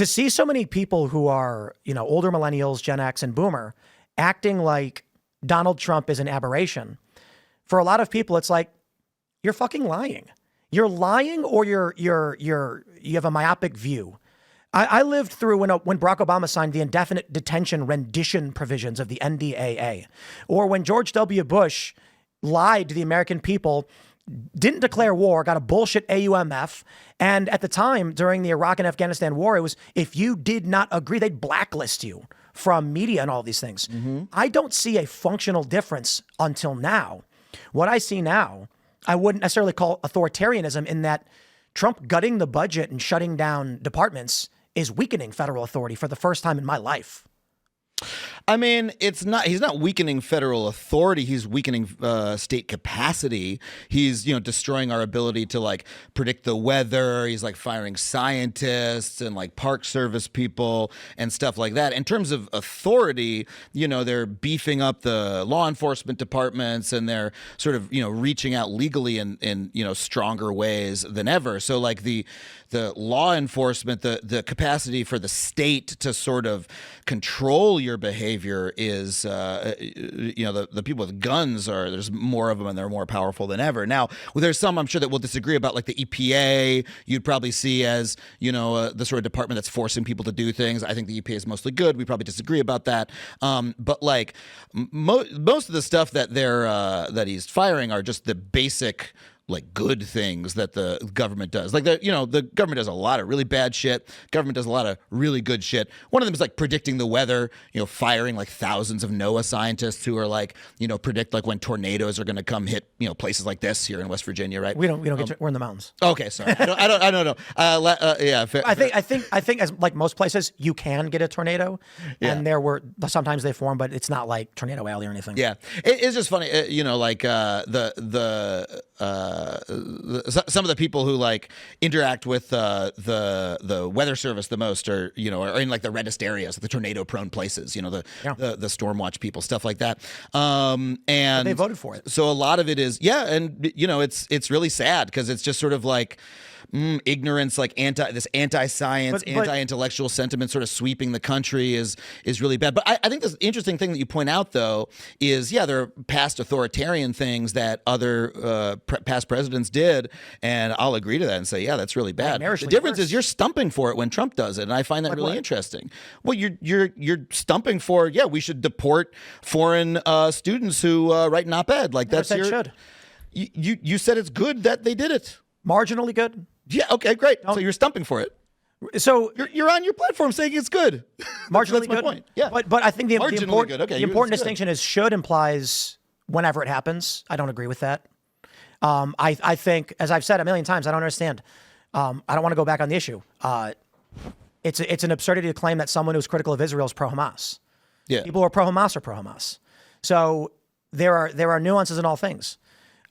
to see so many people who are, older millennials, Gen X and Boomer acting like Donald Trump is an aberration. For a lot of people, it's like, you're fucking lying. You're lying, or you have a myopic view. I lived through when Barack Obama signed the indefinite detention rendition provisions of the NDAA, or when George W. Bush lied to the American people, didn't declare war, got a bullshit AUMF. And at the time, during the Iraq and Afghanistan war, it was, if you did not agree, they'd blacklist you from media and all these things. Mm-hmm. I don't see a functional difference until now. What I see now, I wouldn't necessarily call authoritarianism, in that Trump gutting the budget and shutting down departments is weakening federal authority for the first time in my life. I mean, he's not weakening federal authority. He's weakening state capacity. He's, destroying our ability to like predict the weather. He's like firing scientists and like park service people and stuff like that. In terms of authority, they're beefing up the law enforcement departments, and they're sort of, reaching out legally in stronger ways than ever. So like the law enforcement, the capacity for the state to sort of control your behavior is, the people with guns there's more of them, and they're more powerful than ever. Now, there's some I'm sure that we'll disagree about, like the EPA, you'd probably see as, the sort of department that's forcing people to do things. I think the EPA is mostly good. We probably disagree about that. But like most of the stuff that that he's firing are just the basic, like, good things that the government does. Like, the government does a lot of really bad shit. Government does a lot of really good shit. One of them is like predicting the weather, firing like thousands of NOAA scientists who are like, predict like when tornadoes are going to come hit, places like this here in West Virginia, right? We don't we're in the mountains. Okay, sorry. I don't know. Yeah. I think as like most places, you can get a tornado, and sometimes they form, but it's not like Tornado Alley or anything. Yeah. It's just funny, some of the people who like interact with the weather service the most are in like the reddest areas, the tornado prone places, the storm watch people, stuff like that. And but they voted for it. So a lot of it is, and it's really sad, because it's just sort of like ignorance, like anti-science, anti-intellectual sentiment sort of sweeping the country is really bad. But I think this interesting thing that you point out, though, is, there are past authoritarian things that other past presidents did, and I'll agree to that and say, that's really bad. The difference is you're stumping for it when Trump does it, and I find that really interesting. Well, you're stumping for, we should deport foreign students who write an op-ed. Like, that's should. You said it's good that they did it. Marginally good. Yeah. Okay. Great. So you're stumping for it. So you're on your platform saying it's good. Marginally that's my good. point. Yeah. But I think the important distinction is should implies whenever it happens. I don't agree with that. I think, as I've said a million times, I don't understand. I don't want to go back on the issue. It's an absurdity to claim that someone who's critical of Israel is pro-Hamas. Yeah. People who are pro-Hamas are pro-Hamas. So there are nuances in all things.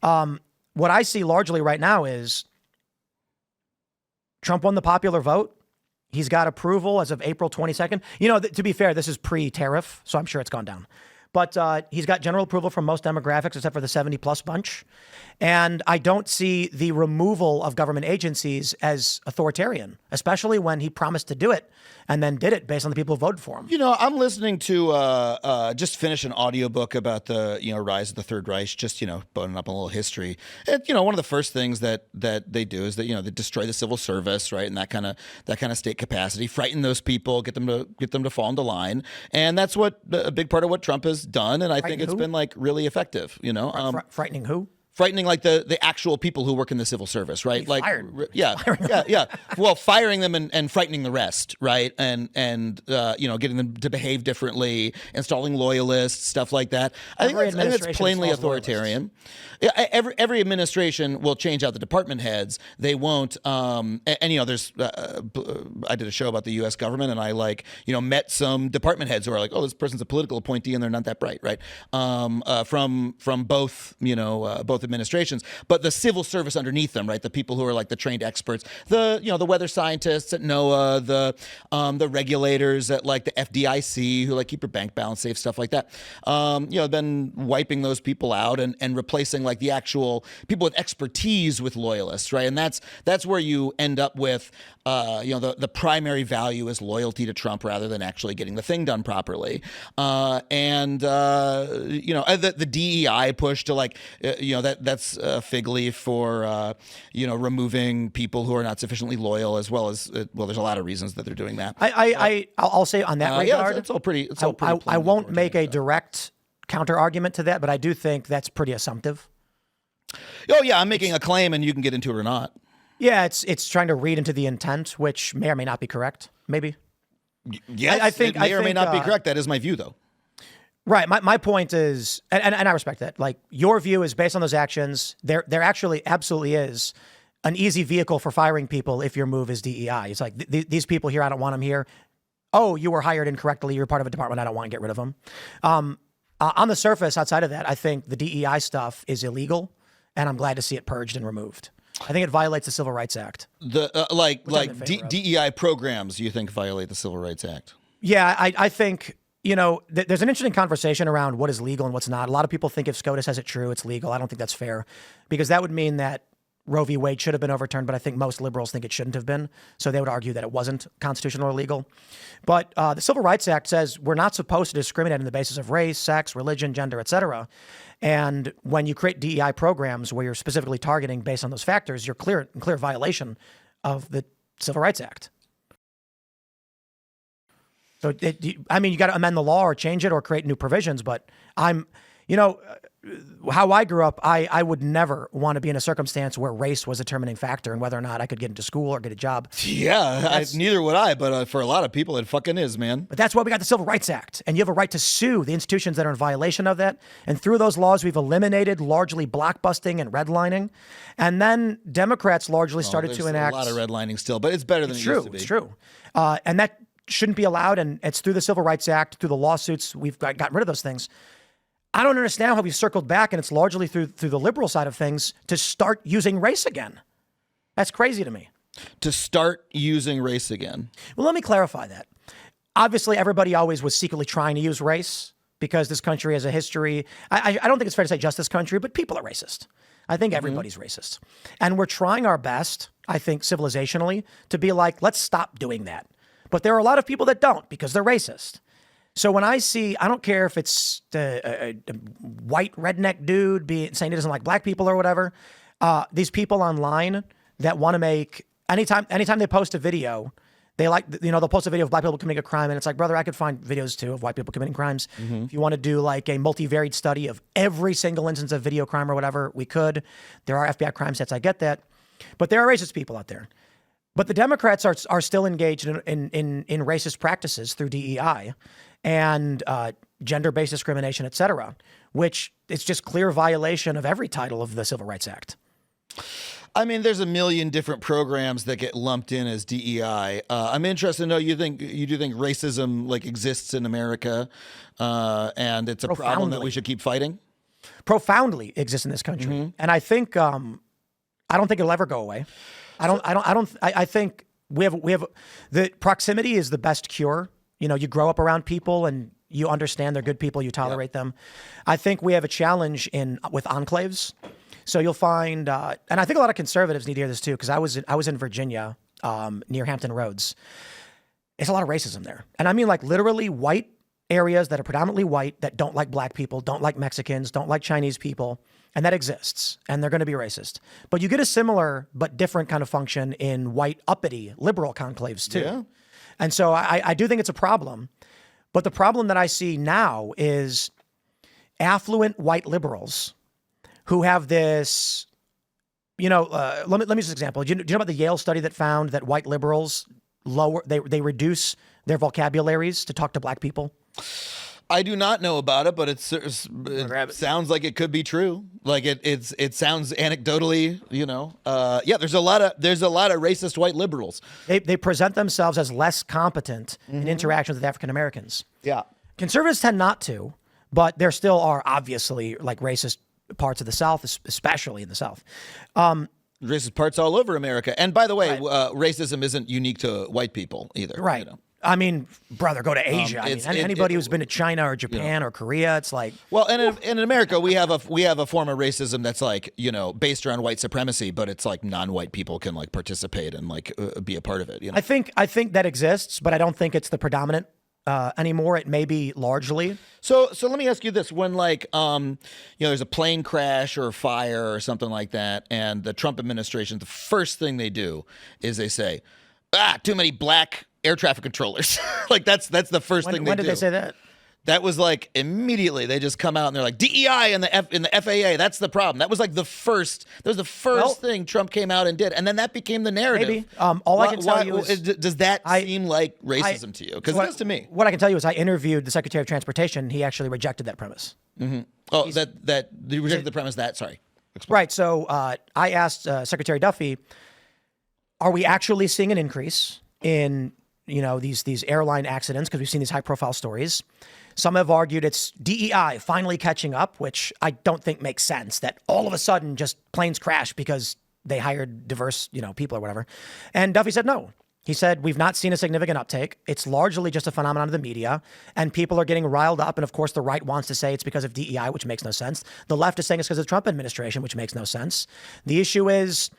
What I see largely right now is Trump won the popular vote. He's got approval as of April 22nd. To be fair, this is pre-tariff, so I'm sure it's gone down. But he's got general approval from most demographics except for the 70-plus bunch. And I don't see the removal of government agencies as authoritarian, especially when he promised to do it and then did it based on the people who voted for him. I'm listening to just finish an audiobook about the rise of the Third Reich, just boning up a little history. And, one of the first things that they do is that they destroy the civil service, right, and that kind of state capacity, frighten those people, get them to fall into line, and that's what a big part of what Trump has done, and I think it's been like really effective. Frightening who? Frightening like the actual people who work in the civil service, right? Like fired. Yeah. Well, firing them and frightening the rest, right? And getting them to behave differently, installing loyalists, stuff like that. I think that's plainly authoritarian. Yeah, every administration will change out the department heads. They won't. There's. I did a show about the U.S. government, and I met some department heads who are like, oh, this person's a political appointee, and they're not that bright, right? From both administrations, but the civil service underneath them, right? The people who are like the trained experts, the weather scientists at NOAA, the regulators at like the FDIC who like keep your bank balance safe, stuff like that. Been wiping those people out and replacing like the actual people with expertise with loyalists, right? And that's where you end up with, the primary value is loyalty to Trump rather than actually getting the thing done properly. The DEI push to like, that's a fig leaf for, removing people who are not sufficiently loyal, as well as, there's a lot of reasons that they're doing that. I'll say on that regard, it's all pretty. I won't make a direct counter argument to that, but I do think that's pretty assumptive. Oh yeah, I'm making a claim, and you can get into it or not. Yeah, it's trying to read into the intent, which may or may not be correct. Maybe. Yes, I think it may or may not be correct. That is my view, though. Right. My point is, and I respect that. Like, your view is based on those actions. There actually absolutely is an easy vehicle for firing people if your move is DEI. It's like these people here, I don't want them here. Oh, you were hired incorrectly. You're part of a department. I don't want to get rid of them. On the surface, outside of that, I think the DEI stuff is illegal, and I'm glad to see it purged and removed. I think it violates the Civil Rights Act. DEI programs, you think violate the Civil Rights Act? Yeah, I think, there's an interesting conversation around what is legal and what's not. A lot of people think if SCOTUS has it true, it's legal. I don't think that's fair, because that would mean that Roe v. Wade should have been overturned, but I think most liberals think it shouldn't have been. So they would argue that it wasn't constitutional or legal. But the Civil Rights Act says we're not supposed to discriminate on the basis of race, sex, religion, gender, et cetera. And when you create DEI programs where you're specifically targeting based on those factors, you're clear violation of the Civil Rights Act. So, you got to amend the law or change it or create new provisions. But how I grew up, I would never want to be in a circumstance where race was a determining factor in whether or not I could get into school or get a job. Yeah, neither would I, but for a lot of people, it fucking is, man. But that's why we got the Civil Rights Act, and you have a right to sue the institutions that are in violation of that. And through those laws, we've eliminated largely blockbusting and redlining. And then Democrats largely started to enact... There's a lot of redlining still, but it's better than it used to be. It's true. And that shouldn't be allowed, and it's through the Civil Rights Act, through the lawsuits, we've gotten rid of those things. I don't understand how we've circled back, and it's largely through the liberal side of things, to start using race again. That's crazy to me. To start using race again. Well, let me clarify that. Obviously, everybody always was secretly trying to use race because this country has a history. I don't think it's fair to say just this country, but people are racist. I think everybody's racist. And we're trying our best, I think, civilizationally, to be like, let's stop doing that. But there are a lot of people that don't because they're racist. So when I see, I don't care if it's a white redneck dude saying he doesn't like black people or whatever, these people online that want to make, anytime they post a video, they'll post a video of black people committing a crime, and it's like, brother, I could find videos too of white people committing crimes. Mm-hmm. If you want to do like a multivariate study of every single instance of video crime or whatever, we could. There are FBI crime sets, I get that. But there are racist people out there. But the Democrats are still engaged in racist practices through DEI and gender-based discrimination, et cetera, which it's just clear violation of every title of the Civil Rights Act. I mean, there's a million different programs that get lumped in as DEI. I'm interested to know, you do think racism like exists in America, and it's a problem that we should keep fighting? Profoundly exists in this country. Mm-hmm. And I think I don't think it'll ever go away. I think we have the proximity is the best cure. You grow up around people and you understand they're good people, you tolerate them. I think we have a challenge with enclaves. So you'll find, and I think a lot of conservatives need to hear this too, because I was in Virginia near Hampton Roads. It's a lot of racism there. And I mean like literally white areas that are predominantly white that don't like black people, don't like Mexicans, don't like Chinese people. And that exists, and they're going to be racist. But you get a similar but different kind of function in white, uppity, liberal conclaves too. Yeah. And so I do think it's a problem. But the problem that I see now is affluent white liberals who have this, let me use an example. Do you know about the Yale study that found that white liberals they reduce their vocabularies to talk to black people? I do not know about it, but it sounds like it could be true. Like it sounds anecdotally, there's a lot of racist white liberals. They present themselves as less competent in interactions with African Americans. Yeah. Conservatives tend not to, but there still are obviously like racist parts of the South, especially in the South. Racist parts all over America. And by the way, racism isn't unique to white people either. Right. You know? I mean, brother, go to Asia. Anybody who's been to China or Japan or Korea, it's like. Well, and in America, we have a form of racism that's like, you know, based around white supremacy, but it's like non-white people can like participate and like be a part of it. You know? I think that exists, but I don't think it's the predominant anymore. It may be largely. So let me ask you this: when like there's a plane crash or a fire or something like that, and the Trump administration, the first thing they do is they say, too many black air traffic controllers. Like that's the first thing they do. When did they say that? That was like immediately they just come out and they're like DEI and the FAA. That's the problem. That was like the first. That was the first thing Trump came out and did, and then that became the narrative. Maybe. All I can tell you is, does that seem like racism to you? Because it does to me. What I can tell you is I interviewed the Secretary of Transportation. He actually rejected that premise. Mm-hmm. Oh, that he rejected the premise. Sorry. Explain. Right. So I asked Secretary Duffy, are we actually seeing an increase in these airline accidents, because we've seen these high profile stories? Some have argued it's DEI finally catching up, which I don't think makes sense, that all of a sudden just planes crash because they hired diverse, people or whatever. And Duffy said no. He said, we've not seen a significant uptake. It's largely just a phenomenon of the media, and people are getting riled up. And of course, the right wants to say it's because of DEI, which makes no sense. The left is saying it's because of the Trump administration, which makes no sense. The issue is,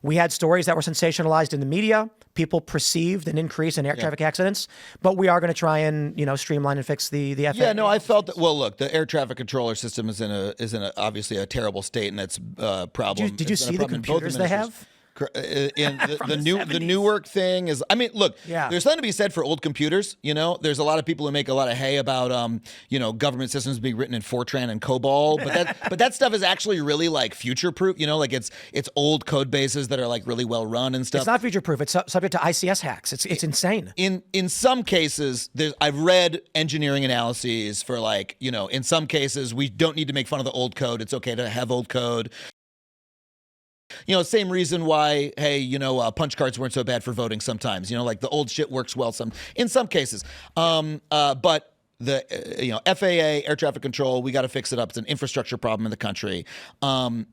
we had stories that were sensationalized in the media. People perceived an increase in air traffic accidents, but we are going to try and streamline and fix the FAA. Yeah, no, I felt that. Well, look, the air traffic controller system is in obviously a terrible state, and that's a problem. Did you see the computers they have? In the Newark thing is, I mean, look, there's something to be said for old computers. There's a lot of people who make a lot of hay about government systems being written in Fortran and COBOL, but that stuff is actually really like future proof. Like it's old code bases that are like really well run and stuff. It's not future proof. It's subject to ICS hacks. It's insane. In some cases, I've read engineering analyses for like in some cases we don't need to make fun of the old code. It's okay to have old code. Same reason why, hey, punch cards weren't so bad for voting sometimes. Like the old shit works well in some cases. But the FAA, air traffic control, we got to fix it up. It's an infrastructure problem in the country. And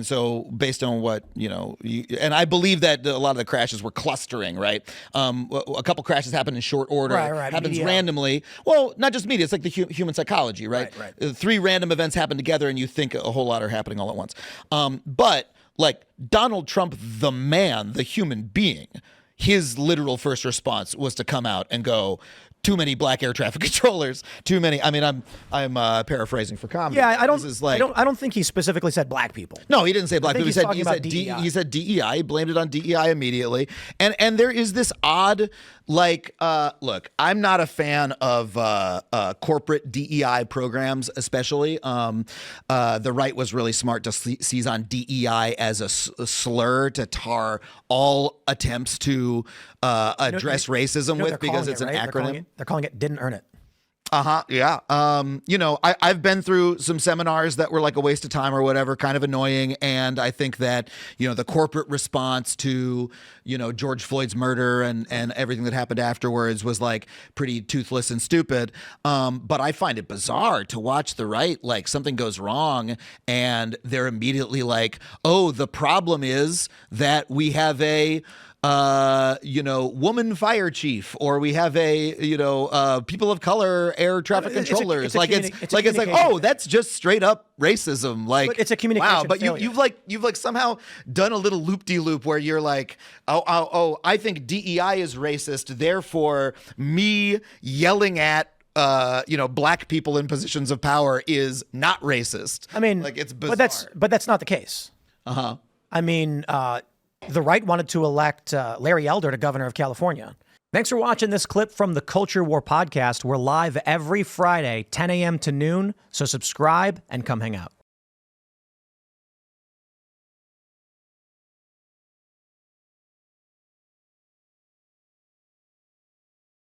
so based on what and I believe that a lot of the crashes were clustering, right? A couple crashes happen in short order. Right. Happens media. Randomly. Well, not just media. It's like the human psychology, right? Right. 3 random events happen together, and you think a whole lot are happening all at once. But like Donald Trump, the man, the human being, his literal first response was to come out and go, too many black air traffic controllers, too many. I mean, I'm paraphrasing for comedy. Yeah, I don't think he specifically said black people. No, he didn't say black people. He said DEI. He blamed it on DEI immediately. And there is this odd, like, look, I'm not a fan of corporate DEI programs, especially. The right was really smart to seize on DEI as a slur to tar all attempts to address racism with, because it's an acronym. They're calling it "didn't earn it." Yeah. I've been through some seminars that were like a waste of time or whatever, kind of annoying. And I think that, the corporate response to, George Floyd's murder and everything that happened afterwards was like pretty toothless and stupid. But I find it bizarre to watch the right, like something goes wrong and they're immediately like, oh, the problem is that we have a woman fire chief, or we have a, people of color air traffic controllers. It's like, oh, that's just straight up racism. Like, but it's a communication. Wow, but failure. you've like somehow done a little loop-de-loop where you're like, oh, I think DEI is racist. Therefore, me yelling at black people in positions of power is not racist. I mean, like, it's bizarre. But that's not the case. I mean, the right wanted to elect Larry Elder to governor of California. Thanks for watching this clip from the Culture War podcast. We're live every Friday, 10 a.m. to noon, so subscribe and come hang out.